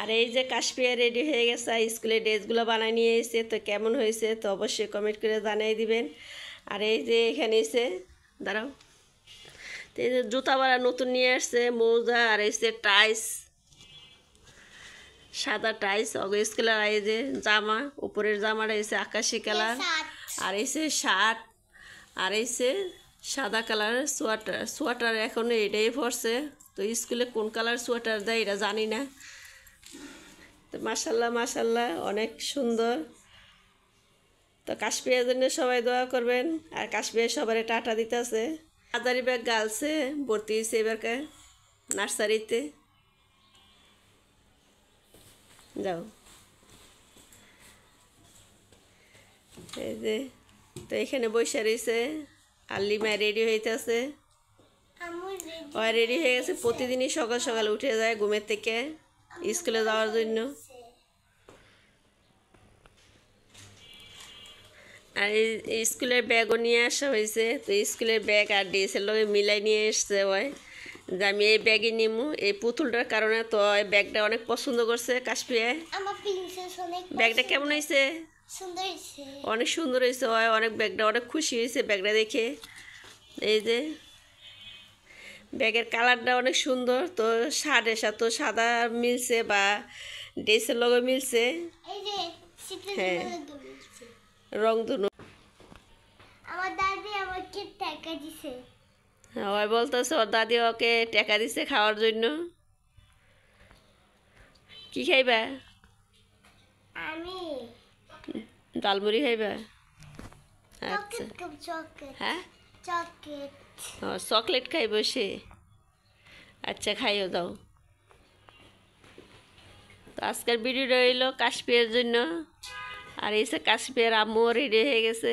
আর এই যে কাশপিয়া রেডি হয়ে গেছে, স্কুলের ড্রেসগুলো বানিয়ে নিয়ে এসেছে। তো কেমন হয়েছে তো অবশ্যই কমেন্ট করে জানিয়ে দিবেন। আর এই যে এখানে এসে দাঁড়াও, তো এই যে জুতা বাড়া নতুন নিয়ে আসছে, মোজা আর এসে টাইস, সাদা টাইস অগ স্কুলের। এই যে জামা, উপরের জামাটা এসে আকাশি কালার, আর এসে শার্ট, আর এসে সাদা কালারের সোয়াটার। সোয়াটার এখন এটাই পরছে। তো স্কুলে কোন কালার সোয়াটার দেয় এটা জানি না। তো মাশাল্লাহ মাশাল্লাহ অনেক সুন্দর। তো কাশপিয়ার জন্য সবাই দোয়া করবেন। আর কাশপিয়া সবার টাটা দিতেছে। হাজারি ব্যাগ গার্লসে ভর্তি হয়েছে এবারকে নার্সারিতে। যাও এই যে, তো এখানে বসে রয়েছে। আর লিমা রেডি হইতেছে, রেডি হয়ে গেছে। প্রতিদিনই সকাল সকাল উঠে যায় ঘুমের থেকে স্কুলে যাওয়ার জন্য। আর এই স্কুলের ব্যাগও নিয়ে আসা হয়েছে। তো স্কুলের ব্যাগ আর ড্রেসের লগে মিলাই নিয়ে এসছে ওই যে আমি এই ব্যাগে নিমু এই পুতুলটার কারণে। তো এই ব্যাগটা অনেক পছন্দ করছে কাশপিয়ায়। ব্যাগটা কেমন হয়েছে? অনেক সুন্দর হয়েছে। অনেক ব্যাগটা অনেক খুশি হয়েছে ব্যাগটা দেখে। এই যে ব্যাগের কালারটা অনেক সুন্দর। তো শার্টের সাথে সাদা মিলছে বা ড্রেসের লগে মিলছে। হ্যাঁ, রং দুনো। আমার দাদি আমাকে টাকা দিছে। ওই বলতেছে ওর দাদি ওকে টাকা দিছে খাওয়ার জন্য। কি খাইবা? আমি ডালমুড়ি খাইবা? আচ্ছা, চকলেট। হ্যাঁ চকলেট। ও চকলেট খাইব সে। আচ্ছা খাইও দাও। তো আজকের ভিডিওটা রইল কাশপিয়ার জন্য। আর এই কাশপিয়ার আম্মুও রেডি হয়ে গেছে।